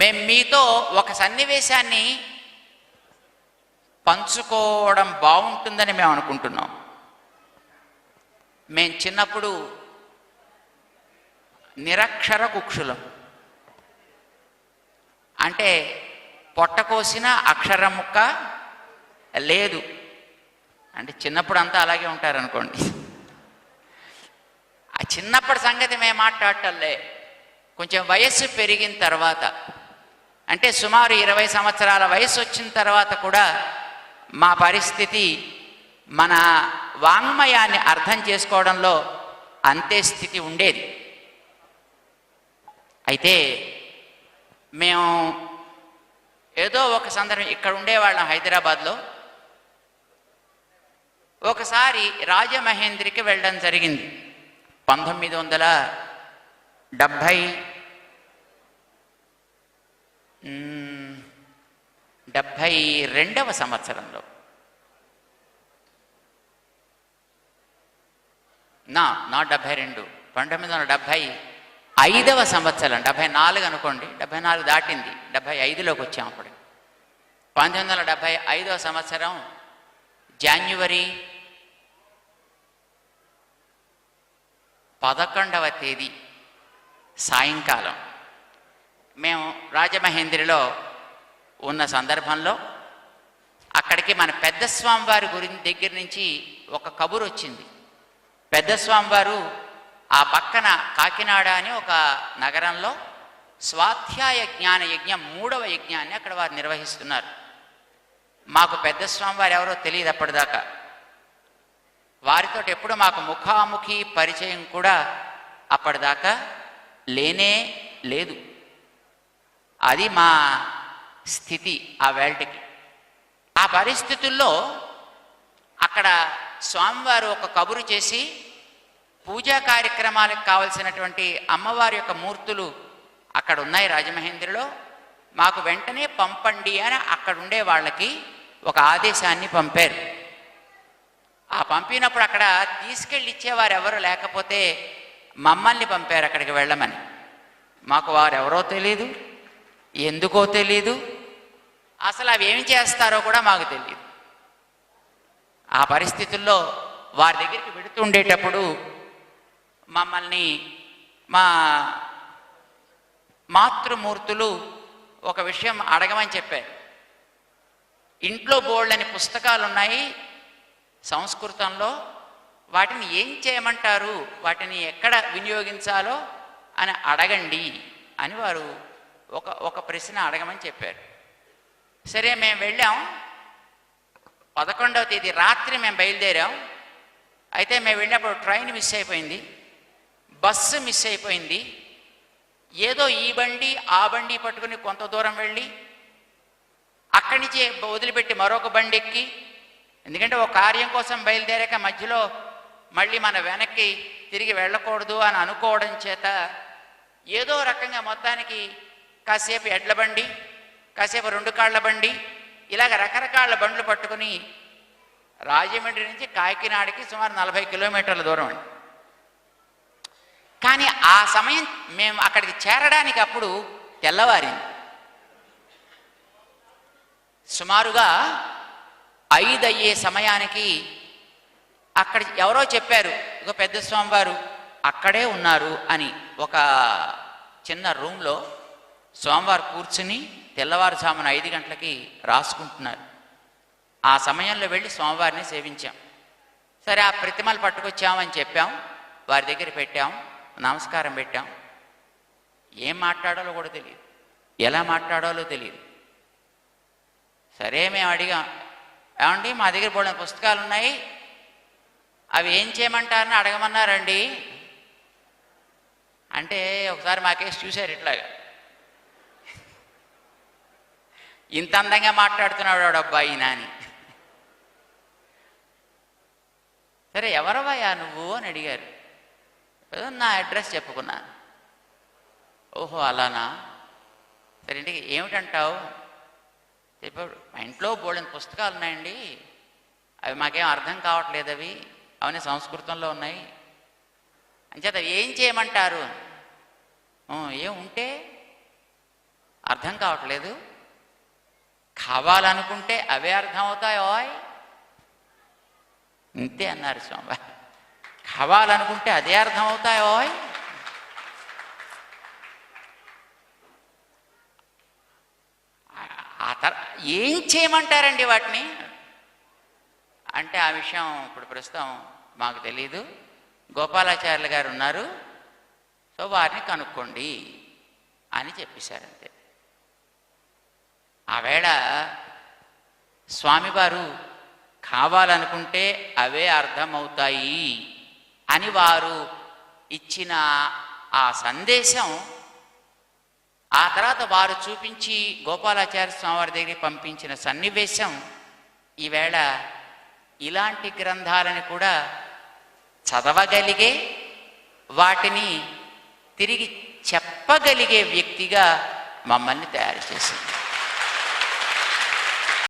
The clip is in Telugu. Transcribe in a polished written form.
మేము మీతో ఒక సన్నివేశాన్ని పంచుకోవడం బాగుంటుందని మేము అనుకుంటున్నాం. మేము చిన్నప్పుడు నిరక్షర కుక్షులం, అంటే పొట్ట కోసిన అక్షరం ముక్క లేదు. అంటే చిన్నప్పుడు అంతా అలాగే ఉంటారనుకోండి. ఆ చిన్నప్పటి సంగతి మేము మాట్లాడటంలే. కొంచెం వయస్సు పెరిగిన తర్వాత, అంటే సుమారు 20 సంవత్సరాల వయసు వచ్చిన తర్వాత కూడా మా పరిస్థితి మన వాంగ్మయాన్ని అర్థం చేసుకోవడంలో అంతే స్థితి ఉండేది. అయితే మేము ఏదో ఒక సందర్భం ఇక్కడ ఉండేవాళ్ళం హైదరాబాద్లో. ఒకసారి రాజమహేంద్రికి వెళ్ళడం జరిగింది 1972వ సంవత్సరంలో. నా 72, 1975వ సంవత్సరం, 74 అనుకోండి, 74 దాటింది, 75లోకి వచ్చాం. అప్పుడు 1975వ సంవత్సరం జనవరి 11వ తేదీ సాయంకాలం మేము రాజమహేంద్రిలో ఉన్న సందర్భంలో అక్కడికి మన పెద్ద స్వామివారి దగ్గర నుంచి ఒక కబురు వచ్చింది. పెద్ద స్వామివారు ఆ పక్కన కాకినాడ అని ఒక నగరంలో స్వాధ్యాయ జ్ఞాన యజ్ఞం 3వ యజ్ఞాన్ని అక్కడ వారు నిర్వహిస్తున్నారు. మాకు పెద్ద స్వామివారు ఎవరో తెలియదు అప్పటిదాకా. వారితో ఎప్పుడు మాకు ముఖాముఖి పరిచయం కూడా అప్పటిదాకా లేనే లేదు. అది మా స్థితి ఆ వేళకి. ఆ పరిస్థితుల్లో అక్కడ స్వామివారు ఒక కబురు చేసి పూజా కార్యక్రమాలకు కావలసినటువంటి అమ్మవారి యొక్క మూర్తులు అక్కడ ఉన్నాయి రాజమహేంద్రిలో, మాకు వెంటనే పంపండి అని అక్కడ ఉండే వాళ్ళకి ఒక ఆదేశాన్ని పంపారు. ఆ పంపినప్పుడు అక్కడ తీసుకెళ్ళి ఇచ్చేవారు ఎవరు లేకపోతే మమ్మల్ని పంపారు అక్కడికి వెళ్ళమని. మాకు వారు ఎవరో తెలీదు, ఎందుకో తెలీదు, అసలు అవి ఏమి చేస్తారో కూడా మాకు తెలియదు. ఆ పరిస్థితుల్లో వారి దగ్గరికి వెడుతుండేటప్పుడు మమ్మల్ని మా మాతృమూర్తులు ఒక విషయం అడగమని చెప్పారు. ఇంట్లో బోల్డని పుస్తకాలు ఉన్నాయి సంస్కృతంలో, వాటిని ఏం చేయమంటారు, వాటిని ఎక్కడ వినియోగించాలో అని అడగండి అని వారు ఒక ప్రశ్న అడగమని చెప్పారు. సరే మేము వెళ్ళాం. 11వ తేదీ రాత్రి మేము బయలుదేరాం. అయితే మేము వెళ్ళినప్పుడు ట్రైన్ మిస్ అయిపోయింది, బస్సు మిస్ అయిపోయింది. ఏదో ఈ బండి ఆ బండి పట్టుకుని కొంత దూరం వెళ్ళి అక్కడి నుంచి వదిలిపెట్టి మరొక బండి ఎక్కి, ఎందుకంటే ఒక కార్యం కోసం బయలుదేరాక మధ్యలో మళ్ళీ మన వెనక్కి తిరిగి వెళ్ళకూడదు అని అనుకోవడం చేత ఏదో రకంగా మొత్తానికి కాసేపు ఎడ్ల బండి, కాసేపు 2 కాళ్ళ బండి, ఇలాగ రకరకాల బండ్లు పట్టుకుని రాజమండ్రి నుంచి కాకినాడకి సుమారు 40 కిలోమీటర్ల దూరం అండి. కానీ ఆ సమయం మేము అక్కడికి చేరడానికి అప్పుడు తెల్లవారింది. సుమారుగా 5 అయ్యే సమయానికి అక్కడ ఎవరో చెప్పారు, ఒక పెద్ద స్వామివారు అక్కడే ఉన్నారు అని. ఒక చిన్న రూమ్లో స్వామివారు కూర్చుని తెల్లవారుజామున 5 గంటలకి రాసుకుంటున్నారు. ఆ సమయంలో వెళ్ళి స్వామివారిని సేవించాం. సరే ఆ ప్రతిమలు పట్టుకొచ్చామని చెప్పాం, వారి దగ్గర పెట్టాం, నమస్కారం పెట్టాం. ఏం మాట్లాడాలో కూడా తెలియదు, ఎలా మాట్లాడాలో తెలియదు. సరే మేము అడిగాం, ఏమండి మా దగ్గర బోల్డెన్ పుస్తకాలు ఉన్నాయి, అవి ఏం చేయమంటారని అడగమన్నారండి అంటే ఒకసారి మాకేసి చూశారు ఇట్లాగా, ఇంత అందంగా మాట్లాడుతున్నాడు వాడు అబ్బాయి నాని. సరే ఎవరవయ్యా నువ్వు అని అడిగారు. ఏదో నా అడ్రస్ చెప్పుకున్నాను. ఓహో అలానా, సరే ఇంటికి ఏమిటంటావు చెప్పాడు. మా ఇంట్లో బోల్డెన్ పుస్తకాలు ఉన్నాయండి, అవి మాకేం అర్థం కావట్లేదు, అవి అవన్నీ సంస్కృతంలో ఉన్నాయి అంచేత ఏం చేయమంటారు. ఏం ఉంటే అర్థం కావట్లేదు. కావాలనుకుంటే అవే అర్థం అవుతాయో ఇంతే అన్నారు స్వామివారు. కావాలనుకుంటే అదే అర్థం అవుతాయో. ఏం చేయమంటారండి వాటిని అంటే ఆ విషయం ఇప్పుడు ప్రస్తుతం మాకు తెలీదు, గోపాలాచార్యులు గారు ఉన్నారు, సో వారిని కనుక్కోండి అని చెప్పేశారంతే. ఆవేళ స్వామివారు కావాలనుకుంటే అవే అర్థమవుతాయి అని వారు ఇచ్చిన ఆ సందేశం ఆ తర్వాత వారు చూపించి గోపాలాచార్య స్వామివారి దగ్గరికి పంపించిన సన్నివేశం ఈవేళ ఇలాంటి గ్రంథాలను కూడా చదవగలిగే, వాటిని తిరిగి చెప్పగలిగే వ్యక్తిగా మమ్మల్ని తయారు చేసింది.